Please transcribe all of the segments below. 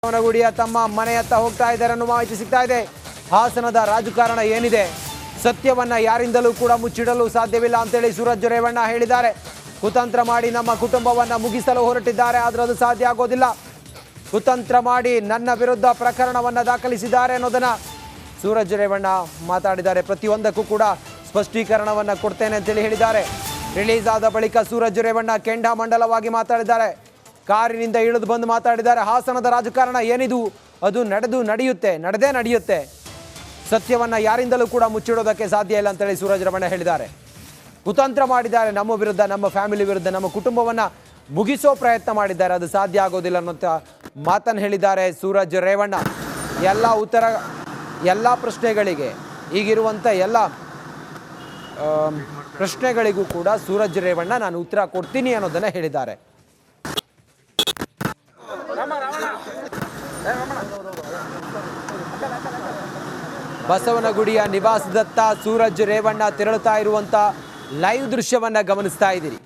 ಬಸವನಗುಡಿಯ ತಮ್ಮ ಮನೆಯತ್ತ ಹೋಗ್ತಾ ಇದ್ದಾರೆ ಅನ್ನೋ ಮಾಹಿತಿ ಸಿಗ್ತಾ ಇದೆ. ಹಾಸನದ ರಾಜಕಾರಣ ಏನಿದೆ, ಸತ್ಯವನ್ನ ಯಾರಿಂದಲೂ ಕೂಡ ಮುಚ್ಚಿಡಲು ಸಾಧ್ಯವಿಲ್ಲ ಅಂತೇಳಿ ಸೂರಜ್ ರೇವಣ್ಣ ಹೇಳಿದ್ದಾರೆ. ಕುತಂತ್ರ ಮಾಡಿ ನಮ್ಮ ಕುಟುಂಬವನ್ನ ಮುಗಿಸಲು ಹೊರಟಿದ್ದಾರೆ, ಆದ್ರೆ ಅದು ಸಾಧ್ಯ ಆಗೋದಿಲ್ಲ. ಕುತಂತ್ರ ಮಾಡಿ ನನ್ನ ವಿರುದ್ಧ ಪ್ರಕರಣವನ್ನ ದಾಖಲಿಸಿದ್ದಾರೆ ಅನ್ನೋದನ್ನ ಸೂರಜ್ ರೇವಣ್ಣ ಮಾತಾಡಿದ್ದಾರೆ. ಪ್ರತಿಯೊಂದಕ್ಕೂ ಕೂಡ ಸ್ಪಷ್ಟೀಕರಣವನ್ನ ಕೊಡ್ತೇನೆ ಅಂತೇಳಿ ಹೇಳಿದ್ದಾರೆ. ರಿಲೀಸ್ ಆದ ಬಳಿಕ ಸೂರಜ್ ರೇವಣ್ಣ ಕೆಂಡಾಮಂಡಲವಾಗಿ ಮಾತಾಡಿದ್ದಾರೆ. ಕಾರಿನಿಂದ ಇಳಿದು ಬಂದು ಮಾತಾಡಿದ್ದಾರೆ. ಹಾಸನದ ರಾಜಕಾರಣ ಏನಿದು, ಅದು ನಡೆದೇ ನಡೆಯುತ್ತೆ. ಸತ್ಯವನ್ನ ಯಾರಿಂದಲೂ ಕೂಡ ಮುಚ್ಚಿಡೋದಕ್ಕೆ ಸಾಧ್ಯ ಇಲ್ಲ ಅಂತೇಳಿ ಸೂರಜ್ ರೇವಣ್ಣ ಹೇಳಿದ್ದಾರೆ. ಕುತಂತ್ರ ಮಾಡಿದ್ದಾರೆ, ನಮ್ಮ ವಿರುದ್ಧ, ನಮ್ಮ ಫ್ಯಾಮಿಲಿ ವಿರುದ್ಧ, ನಮ್ಮ ಕುಟುಂಬವನ್ನ ಮುಗಿಸೋ ಪ್ರಯತ್ನ ಮಾಡಿದ್ದಾರೆ, ಅದು ಸಾಧ್ಯ ಆಗೋದಿಲ್ಲ ಅನ್ನೋಂಥ ಮಾತನ್ನು ಹೇಳಿದ್ದಾರೆ ಸೂರಜ್ ರೇವಣ್ಣ. ಎಲ್ಲ ಪ್ರಶ್ನೆಗಳಿಗೆ, ಈಗಿರುವಂಥ ಎಲ್ಲ ಪ್ರಶ್ನೆಗಳಿಗೂ ಕೂಡ ಸೂರಜ್ ರೇವಣ್ಣ ನಾನು ಉತ್ತರ ಕೊಡ್ತೀನಿ ಅನ್ನೋದನ್ನ ಹೇಳಿದ್ದಾರೆ. ಬಸವನಗುಡಿಯ ನಿವಾಸದತ್ತ ಸೂರಜ್ ರೇವಣ್ಣ ತೆರಳುತ್ತಾ ಇರುವಂತ ಲೈವ್ ದೃಶ್ಯವನ್ನ ಗಮನಿಸ್ತಾ ಇದ್ದೀರಿ.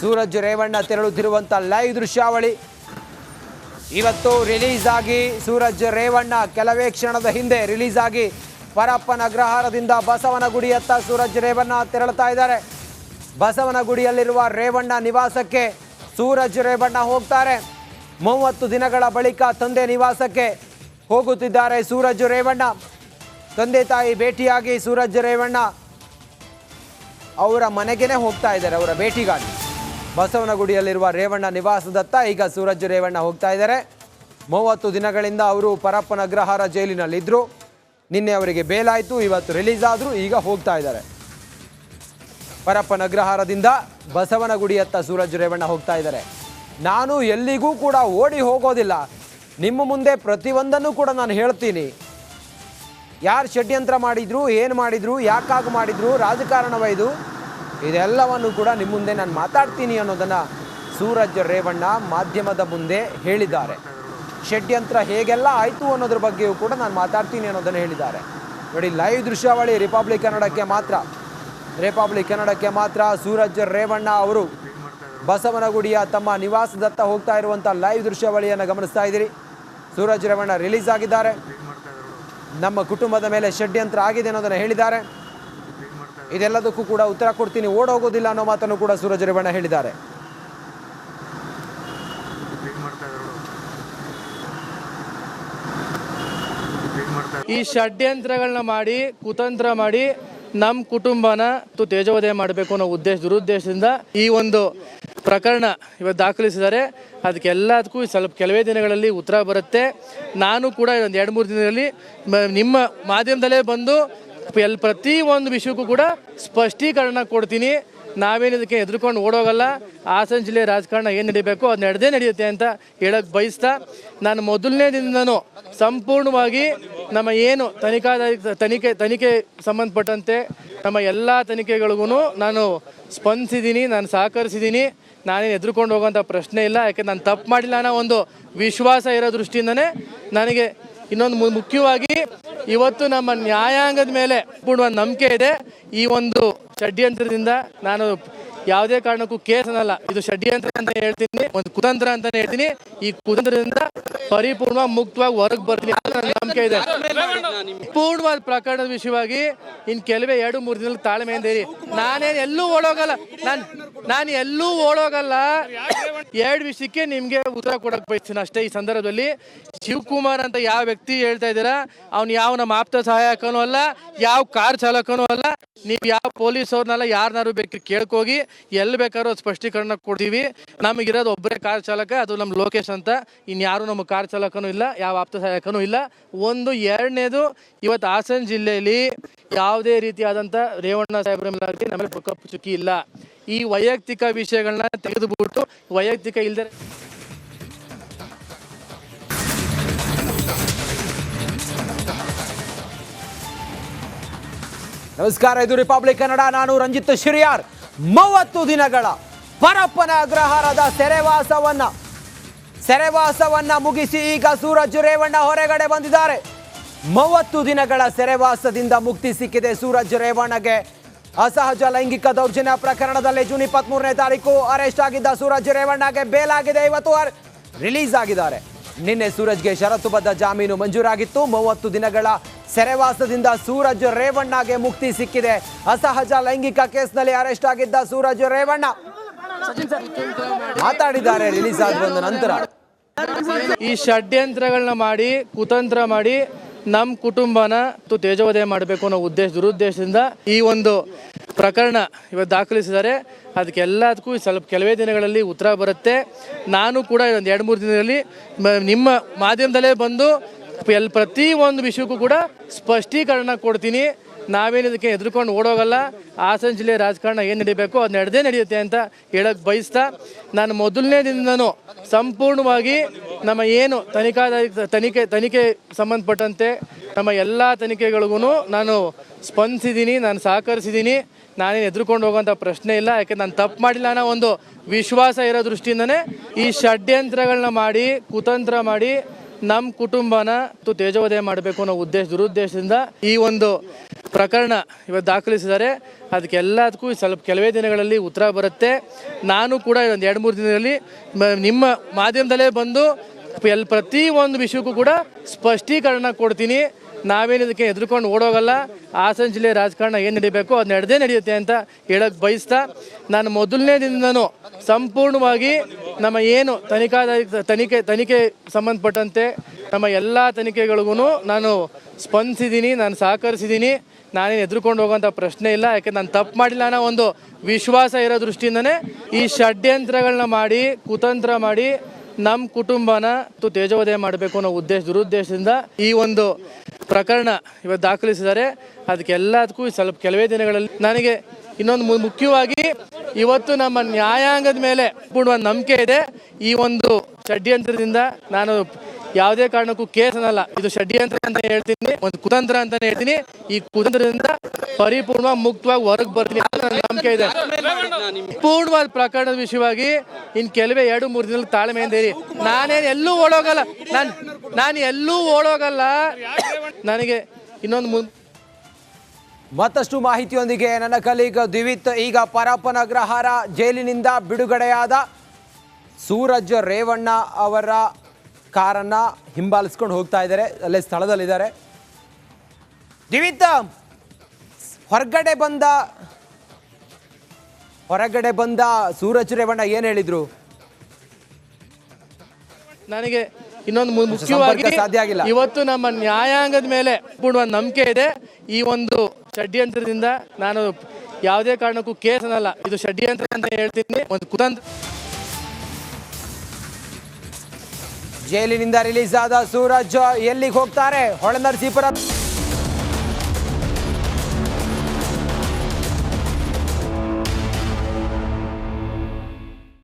ಸೂರಜ್ ರೇವಣ್ಣ ತೆರಳುತ್ತಿರುವಂತ ಲೈವ್ ದೃಶ್ಯಾವಳಿ ಇವತ್ತು ರಿಲೀಸ್ ಆಗಿ, ಸೂರಜ್ ರೇವಣ್ಣ ಕೆಲವೇ ಕ್ಷಣದ ಹಿಂದೆ ರಿಲೀಸ್ ಆಗಿ ಪರಪ್ಪನ ಅಗ್ರಹಾರದಿಂದ ಬಸವನಗುಡಿಯತ್ತ ಸೂರಜ್ ರೇವಣ್ಣ ತೆರಳುತ್ತಾ ಇದ್ದಾರೆ. ಬಸವನಗುಡಿಯಲ್ಲಿರುವ ರೇವಣ್ಣ ನಿವಾಸಕ್ಕೆ ಸೂರಜ್ ರೇವಣ್ಣ ಹೋಗ್ತಾರೆ. 30 ದಿನಗಳ ಬಳಿಕ ತಂದೆ ನಿವಾಸಕ್ಕೆ ಹೋಗುತ್ತಿದ್ದಾರೆ ಸೂರಜ್ ರೇವಣ್ಣ. ತಂದೆ ತಾಯಿ ಭೇಟಿಯಾಗಿ ಸೂರಜ್ ರೇವಣ್ಣ ಅವರ ಮನೆಗೇನೆ ಹೋಗ್ತಾ ಇದ್ದಾರೆ, ಅವರ ಭೇಟಿಗಾಗಿ. ಬಸವನಗುಡಿಯಲ್ಲಿರುವ ರೇವಣ್ಣ ನಿವಾಸದತ್ತ ಈಗ ಸೂರಜ್ ರೇವಣ್ಣ ಹೋಗ್ತಾ ಇದ್ದಾರೆ. 30 ದಿನಗಳಿಂದ ಅವರು ಪರಪ್ಪನ ಅಗ್ರಹಾರ ಜೈಲಿನಲ್ಲಿದ್ದರು. ನಿನ್ನೆ ಅವರಿಗೆ ಬೇಲಾಯಿತು, ಇವತ್ತು ರಿಲೀಸ್ ಆದರು, ಈಗ ಹೋಗ್ತಾ ಇದ್ದಾರೆ. ಪರಪ್ಪನ ಅಗ್ರಹಾರದಿಂದ ಬಸವನಗುಡಿಯತ್ತ ಸೂರಜ್ ರೇವಣ್ಣ ಹೋಗ್ತಾ ಇದ್ದಾರೆ. ನಾನು ಎಲ್ಲಿಗೂ ಕೂಡ ಓಡಿ ಹೋಗೋದಿಲ್ಲ, ನಿಮ್ಮ ಮುಂದೆ ಪ್ರತಿಯೊಂದನ್ನು ಕೂಡ ನಾನು ಹೇಳ್ತೀನಿ. ಯಾರು ಷಡ್ಯಂತ್ರ ಮಾಡಿದ್ರು, ಏನು ಮಾಡಿದ್ರು, ಯಾಕಾಗಿ ಮಾಡಿದ್ರು, ರಾಜಕಾರಣವೈದು, ಇದೆಲ್ಲವನ್ನು ಕೂಡ ನಿಮ್ಮ ಮುಂದೆ ನಾನು ಮಾತಾಡ್ತೀನಿ ಅನ್ನೋದನ್ನು ಸೂರಜ್ ರೇವಣ್ಣ ಮಾಧ್ಯಮದ ಮುಂದೆ ಹೇಳಿದ್ದಾರೆ. ಷಡ್ಯಂತ್ರ ಹೇಗೆಲ್ಲ ಆಯಿತು ಅನ್ನೋದ್ರ ಬಗ್ಗೆಯೂ ಕೂಡ ನಾನು ಮಾತಾಡ್ತೀನಿ ಅನ್ನೋದನ್ನು ಹೇಳಿದ್ದಾರೆ. ನೋಡಿ, ಲೈವ್ ದೃಶ್ಯಾವಳಿ ರಿಪಬ್ಲಿಕ್ ಕನ್ನಡಕ್ಕೆ ಮಾತ್ರ ಸೂರಜ್ ರೇವಣ್ಣ ಅವರು ಬಸವನಗುಡಿಯ ತಮ್ಮ ನಿವಾಸದತ್ತ ಹೋಗ್ತಾ ಇರುವಂಥ ಲೈವ್ ದೃಶ್ಯಾವಳಿಯನ್ನು ಗಮನಿಸ್ತಾ ಇದ್ದೀರಿ. ಸೂರಜ್ ರೇವಣ್ಣ ರಿಲೀಸ್ ಆಗಿದ್ದಾರೆ. ನಮ್ಮ ಕುಟುಂಬದ ಮೇಲೆ ಷಡ್ಯಂತ್ರ ಆಗಿದೆ ಅನ್ನೋದನ್ನು ಹೇಳಿದ್ದಾರೆ. ಇದೆಲ್ಲದಕ್ಕೂ ಕೂಡ ಉತ್ತರ ಕೊಡ್ತೀನಿ, ಓಡೋಗೋದಿಲ್ಲ ಅನ್ನೋ ಮಾತನ್ನು ಕೂಡ ಸೂರಜ್ ರೇವಣ್ಣ ಹೇಳಿದ್ದಾರೆ. ಈ ಷಡ್ಯಂತ್ರಗಳನ್ನ ಮಾಡಿ, ಕುತಂತ್ರ ಮಾಡಿ ನಮ್ಮ ಕುಟುಂಬನ ತೇಜೋವಧೆ ಮಾಡಬೇಕು ಅನ್ನೋ ದುರುದ್ದೇಶದಿಂದ ಈ ಒಂದು ಪ್ರಕರಣ ಇವತ್ತು ದಾಖಲಿಸಿದ್ದಾರೆ. ಅದಕ್ಕೆಲ್ಲದಕ್ಕೂ ಸ್ವಲ್ಪ ಕೆಲವೇ ದಿನಗಳಲ್ಲಿ ಉತ್ತರ ಬರುತ್ತೆ. ನಾನು ಕೂಡ ಒಂದು 2-3 ದಿನದಲ್ಲಿ ನಿಮ್ಮ ಮಾಧ್ಯಮದಲ್ಲೇ ಬಂದು ಪ್ರತಿಯೊಂದು ವಿಷಯಕ್ಕೂ ಕೂಡ ಸ್ಪಷ್ಟೀಕರಣ ಕೊಡ್ತೀನಿ. ನಾವೇನಿದಕ್ಕೆ ಹೆದರ್ಕೊಂಡು ಓಡೋಗಲ್ಲ. ಹಾಸನ ಜಿಲ್ಲೆ ರಾಜಕಾರಣ ಏನು ನಡೀಬೇಕು ಅದು ನಡೆಯುತ್ತೆ ಅಂತ ಹೇಳಕ್ಕೆ ಬಯಸ್ತಾ, ನಾನು ಮೊದಲನೇ ದಿನದೂ ಸಂಪೂರ್ಣವಾಗಿ ನಮ್ಮ ಏನು ತನಿಖೆ ಸಂಬಂಧಪಟ್ಟಂತೆ ನಮ್ಮ ಎಲ್ಲ ತನಿಖೆಗಳಿಗೂ ನಾನು ಸ್ಪಂದಿಸಿದ್ದೀನಿ, ನಾನು ಸಹಕರಿಸಿದ್ದೀನಿ. ನಾನೇನು ಹೆದರ್ಕೊಂಡು ಹೋಗೋಂಥ ಪ್ರಶ್ನೆ ಇಲ್ಲ. ಯಾಕೆ ನಾನು ತಪ್ಪು ಮಾಡಿಲ್ಲ ಅನ್ನೋ ಒಂದು ವಿಶ್ವಾಸ ಇರೋ ದೃಷ್ಟಿಯಿಂದನೇ ನನಗೆ ಇನ್ನೊಂದು ಮುಖ್ಯವಾಗಿ ಇವತ್ತು ನಮ್ಮ ನ್ಯಾಯಾಂಗದ ಮೇಲೆ ಪೂರ್ಣ ನಂಬಿಕೆ ಇದೆ. ಈ ಒಂದು ಷಡ್ಯಂತ್ರದಿಂದ ನಾನು ಯಾವುದೇ ಕಾರಣಕ್ಕೂ ಕೇಸ್ ಅನ್ನಲ್ಲ, ಇದು ಷಡ್ಯಂತ್ರ ಅಂತ ಹೇಳ್ತೀನಿ, ಒಂದು ಕುತಂತ್ರ ಅಂತಾನೆ ಹೇಳ್ತೀನಿ. ಈ ಕುತಂತ್ರದಿಂದ ಪರಿಪೂರ್ಣ ಮುಕ್ತವಾಗಿ ಹೊರಗೆ ಬರ್ತೀನಿ ನನ್ನ ನಂಬಿಕೆ ಇದೆ. ಪೂರ್ಣವಾದ ಪ್ರಕರಣದ ವಿಷಯವಾಗಿ ಇನ್ನು ಕೆಲವೇ 2-3 ದಿನದಲ್ಲಿ ತಾಳ್ಮೆಯಿಂದ ಇರಿ. ನಾನೇನು ಎಲ್ಲೂ ಓಡೋಗಲ್ಲ, ನಾನು ಎಲ್ಲೂ ಓಡೋಗಲ್ಲ. 2 ವಿಷಯಕ್ಕೆ ನಿಮಗೆ ಉತ್ತರ ಕೊಡಕ್ಕೆ ಬಯಸ್ತೀನಿ ಅಷ್ಟೇ. ಈ ಸಂದರ್ಭದಲ್ಲಿ ಶಿವಕುಮಾರ್ ಅಂತ ಯಾವ ವ್ಯಕ್ತಿ ಹೇಳ್ತಾ ಇದ್ದೀರಾ, ಅವ್ನು ಯಾವ ನಮ್ಮ ಆಪ್ತ ಸಹಾಯಕನೂ ಅಲ್ಲ, ಯಾವ ಕಾರ್ ಚಾಲಕನೂ ಅಲ್ಲ. ನೀವು ಯಾವ ಪೊಲೀಸ್ ಅವ್ರನ್ನೆಲ್ಲ ಯಾರನ್ನಾರು ಬೇಕು ಕೇಳ್ಕೋಗಿ, ಎಲ್ಲಿ ಬೇಕಾದ್ರೂ ಸ್ಪಷ್ಟೀಕರಣ ಕೊಡ್ತೀವಿ. ನಮಗಿರೋದು ಒಬ್ಬರೇ ಕಾರ್ ಚಾಲಕ, ಅದು ನಮ್ಮ ಲೋಕೇಶ್ ಅಂತ. ಇನ್ಯಾರು ನಮ್ಮ ಕಾರ್ ಚಾಲಕನೂ ಇಲ್ಲ, ಯಾವ ಆಪ್ತ ಸಹಾಯಕನೂ ಇಲ್ಲ. ಒಂದು 2ನೇದು, ಇವತ್ತು ಹಾಸನ ಜಿಲ್ಲೆಯಲ್ಲಿ ಯಾವುದೇ ರೀತಿಯಾದಂಥ ರೇವಣ್ಣ ಸಾಹೇಬ್ರ ಮೇಲೆ ನಮಗೆ ಕಪ್ಪು ಚುಕ್ಕಿ ಇಲ್ಲ. ಈ ವೈಯಕ್ತಿಕ ವಿಷಯಗಳನ್ನ ತೆಗೆದುಬಿಟ್ಟು ವೈಯಕ್ತಿಕ ಇಲ್ಲದೆ ನಮಸ್ಕಾರ, ಇದು ರಿಪಬ್ಲಿಕ್ ಕನ್ನಡ. ನಾನು ರಂಜಿತ್ ಶಿರಿಯಾರ್. 30 ದಿನಗಳ ಪರಪ್ಪನ ಅಗ್ರಹಾರದ ಸೆರೆವಾಸವನ್ನ ಮುಗಿಸಿ ಈಗ ಸೂರಜ್ ರೇವಣ್ಣ ಹೊರಗಡೆ ಬಂದಿದ್ದಾರೆ. 30 ದಿನಗಳ ಸೆರೆವಾಸದಿಂದ ಮುಕ್ತಿ ಸಿಕ್ಕಿದೆ ಸೂರಜ್ ರೇವಣ್ಣಗೆ. ಅಸಹಜ ಲೈಂಗಿಕ ದೌರ್ಜನ್ಯ ಪ್ರಕರಣದಲ್ಲಿ ಜೂನ್ 23ನೇ ತಾರೀಕು ಅರೆಸ್ಟ್ ಆಗಿದ್ದ ಸೂರಜ್ ರೇವಣ್ಣಗೆ ಬೇಲ್ ಆಗಿದೆ. ಇವತ್ತು ರಿಲೀಸ್ ಆಗಿದ್ದಾರೆ. ನಿನ್ನೆ ಸೂರಜ್ಗೆ ಷರತ್ತುಬದ್ಧ ಜಾಮೀನು ಮಂಜೂರಾಗಿತ್ತು. 30 ದಿನಗಳ ಸೆರೆವಾಸದಿಂದ ಸೂರಜ್ ರೇವಣ್ಣಗೆ ಮುಕ್ತಿ ಸಿಕ್ಕಿದೆ. ಅಸಹಜ ಲೈಂಗಿಕ ಕೇಸ್ನಲ್ಲಿ ಅರೆಸ್ಟ್ ಆಗಿದ್ದ ಸೂರಜ್ ರೇವಣ್ಣ ಮಾತಾಡಿದ್ದಾರೆ ರಿಲೀಸ್ ಆದ ಬಂದ ನಂತರ. ಈ ಷಡ್ಯಂತ್ರಗಳನ್ನ ಮಾಡಿ ಕುತಂತ್ರ ಮಾಡಿ ನಮ್ಮ ಕುಟುಂಬನ ತೇಜೋವಧೆ ಮಾಡಬೇಕು ಅನ್ನೋ ದುರುದ್ದೇಶದಿಂದ ಈ ಒಂದು ಪ್ರಕರಣ ಇವತ್ತು ದಾಖಲಿಸಿದ್ದಾರೆ. ಅದಕ್ಕೆಲ್ಲದಕ್ಕೂ ಸ್ವಲ್ಪ ಕೆಲವೇ ದಿನಗಳಲ್ಲಿ ಉತ್ತರ ಬರುತ್ತೆ. ನಾನು ಕೂಡ ಒಂದು 2-3 ದಿನದಲ್ಲಿ ನಿಮ್ಮ ಮಾಧ್ಯಮದಲ್ಲೇ ಬಂದು ಪ್ರತಿ ಒಂದು ವಿಷಯಕ್ಕೂ ಕೂಡ ಸ್ಪಷ್ಟೀಕರಣ ಕೊಡ್ತೀನಿ. ನಾವೇನಿದಕ್ಕೆ ಹೆದರ್ಕೊಂಡು ಓಡೋಗಲ್ಲ. ಹಾಸನ ಜಿಲ್ಲೆ ರಾಜಕಾರಣ ಏನು ನಡೀಬೇಕು ಅದು ನಡೆಯುತ್ತೆ ಅಂತ ಹೇಳಕ್ಕೆ ಬಯಸ್ತಾ, ನಾನು ಮೊದಲನೇ ದಿನದಿಂದನೂ ಸಂಪೂರ್ಣವಾಗಿ ನಮ್ಮ ಏನು ತನಿಖೆ ಸಂಬಂಧಪಟ್ಟಂತೆ ನಮ್ಮ ಎಲ್ಲ ತನಿಖೆಗಳಿಗೂ ನಾನು ಸ್ಪಂದಿಸಿದ್ದೀನಿ, ನಾನು ಸಹಕರಿಸಿದ್ದೀನಿ. ನಾನೇನು ಹೆದರ್ಕೊಂಡು ಹೋಗೋಂಥ ಪ್ರಶ್ನೆ ಇಲ್ಲ. ಯಾಕೆ ನಾನು ತಪ್ಪು ಮಾಡಿಲ್ಲ ಅನ್ನೋ ಒಂದು ವಿಶ್ವಾಸ ಇರೋ ದೃಷ್ಟಿಯಿಂದನೇ ಈ ಷಡ್ಯಂತ್ರಗಳನ್ನ ಮಾಡಿ ಕುತಂತ್ರ ಮಾಡಿ ನಮ್ಮ ಕುಟುಂಬನ ತೇಜೋವಧೆ ಮಾಡಬೇಕು ಅನ್ನೋ ದುರುದ್ದೇಶದಿಂದ ಈ ಒಂದು ಪ್ರಕರಣ ಇವತ್ತು ದಾಖಲಿಸಿದ್ದಾರೆ. ಅದಕ್ಕೆಲ್ಲದಕ್ಕೂ ಸ್ವಲ್ಪ ಕೆಲವೇ ದಿನಗಳಲ್ಲಿ ಉತ್ತರ ಬರುತ್ತೆ. ನಾನು ಕೂಡ ಒಂದು 2-3 ದಿನದಲ್ಲಿ ನಿಮ್ಮ ಮಾಧ್ಯಮದಲ್ಲೇ ಬಂದು ಪ್ರತಿ ಒಂದು ವಿಷಯಕ್ಕೂ ಕೂಡ ಸ್ಪಷ್ಟೀಕರಣ ಕೊಡ್ತೀನಿ. ನಾವೇನಿದಕ್ಕೆ ಹೆದರ್ಕೊಂಡು ಓಡೋಗಲ್ಲ. ಹಾಸನ ಜಿಲ್ಲೆ ರಾಜಕಾರಣ ಏನು ನಡೀಬೇಕು ಅದು ನಡೆಯುತ್ತೆ ಅಂತ ಹೇಳಕ್ಕೆ ಬಯಸ್ತಾ, ನಾನು ಮೊದಲನೇ ದಿನದಿಂದನೂ ಸಂಪೂರ್ಣವಾಗಿ ನಮ್ಮ ಏನು ತನಿಖೆ ಸಂಬಂಧಪಟ್ಟಂತೆ ನಮ್ಮ ಎಲ್ಲ ತನಿಖೆಗಳಿಗೂ ನಾನು ಸ್ಪಂದಿಸಿದ್ದೀನಿ, ನಾನು ಸಹಕರಿಸಿದ್ದೀನಿ. ನಾನೇನು ಹೆದರ್ಕೊಂಡು ಹೋಗೋಂಥ ಪ್ರಶ್ನೆ ಇಲ್ಲ. ಯಾಕೆ ನಾನು ತಪ್ಪು ಮಾಡಿಲ್ಲ ಅನ್ನೋ ಒಂದು ವಿಶ್ವಾಸ ಇರೋ ದೃಷ್ಟಿಯಿಂದನೇ ಈ ಷಡ್ಯಂತ್ರಗಳನ್ನ ಮಾಡಿ ಕುತಂತ್ರ ಮಾಡಿ ನಮ್ಮ ಕುಟುಂಬನ ತೇಜೋವಧೆ ಮಾಡಬೇಕು ಅನ್ನೋ ದುರುದ್ದೇಶದಿಂದ ಈ ಒಂದು ಪ್ರಕರಣ ಇವತ್ತು ದಾಖಲಿಸಿದ್ದಾರೆ. ಅದಕ್ಕೆಲ್ಲದಕ್ಕೂ ಸ್ವಲ್ಪ ಕೆಲವೇ ದಿನಗಳಲ್ಲಿ ನನಗೆ ಇನ್ನೊಂದು ಮುಖ್ಯವಾಗಿ ಇವತ್ತು ನಮ್ಮ ನ್ಯಾಯಾಂಗದ ಮೇಲೆ ಪೂರ್ಣ ನಂಬಿಕೆ ಇದೆ. ಈ ಒಂದು ಷಡ್ಯಂತ್ರದಿಂದ ನಾನು ಯಾವುದೇ ಕಾರಣಕ್ಕೂ ಕೇಸ್ ಅನ್ನಲ್ಲ, ಇದು ಷಡ್ಯಂತ್ರ ಅಂತ ಹೇಳ್ತೀನಿ, ಒಂದು ಕುತಂತ್ರ ಅಂತಾನೆ ಹೇಳ್ತೀನಿ. ಈ ಕುತಂತ್ರದಿಂದ ಪರಿಪೂರ್ಣ ಮುಕ್ತವಾಗಿ ಹೊರಗೆ ಬರ್ತೀನಿ ಅಂತ ನನ್ನ ನಂಬಿಕೆ ಇದೆ. ಪೂರ್ಣವಾದ ಪ್ರಕರಣದ ವಿಷಯವಾಗಿ ಇನ್ನು ಕೆಲವೇ 2-3 ದಿನದಲ್ಲಿ ತಾಳ್ಮೆಯಿಂದ ಇರಿ. ನಾನೇನು ಎಲ್ಲೂ ಓಡೋಗಲ್ಲ, ನಾನು ಎಲ್ಲೂ ಓಡೋಗಲ್ಲ. ನನಗೆ ಇನ್ನೊಂದು ಮತ್ತಷ್ಟು ಮಾಹಿತಿಯೊಂದಿಗೆ ನನ್ನ ಕಲೀಗ್ ದಿವಿತ್. ಈಗ ಪರಪ್ಪನಗ್ರಹಾರ ಜೈಲಿನಿಂದ ಬಿಡುಗಡೆಯಾದ ಸೂರಜ್ ರೇವಣ್ಣ ಅವರ ಕಾರನ್ನ ಹಿಂಬಾಲಿಸ್ಕೊಂಡು ಹೋಗ್ತಾ ಇದ್ದಾರೆ, ಅಲ್ಲೇ ಸ್ಥಳದಲ್ಲಿದ್ದಾರೆ. ದಿವಿತ್, ಹೊರಗಡೆ ಬಂದ ಸೂರಜ್ ರೇವಣ್ಣ ಏನು ಹೇಳಿದ್ರು? ನನಗೆ ಇನ್ನೊಂದು ಮುಖ್ಯವಾಗಿ ಸಾಧ್ಯ ಆಗಿಲ್ಲ. ಇವತ್ತು ನಮ್ಮ ನ್ಯಾಯಾಂಗದ ಮೇಲೆ ಪೂರ್ಣ ನಂಬಿಕೆ ಇದೆ. ಈ ಒಂದು ಷಡ್ಯಂತ್ರದಿಂದ ನಾನು ಯಾವುದೇ ಕಾರಣಕ್ಕೂ ಕೇಸ್ ಅನ್ನಲ್ಲ, ಇದು ಷಡ್ಯಂತ್ರ ಅಂತ ಹೇಳ್ತೀನಿ, ಒಂದು ಕುತಂತ್ರ. ಜೈಲಿನಿಂದ ರಿಲೀಸ್ ಆದ ಸೂರಜ್ ಎಲ್ಲಿಗೆ ಹೋಗ್ತಾರೆ? ಹೊಳೆನರಸೀಪುರ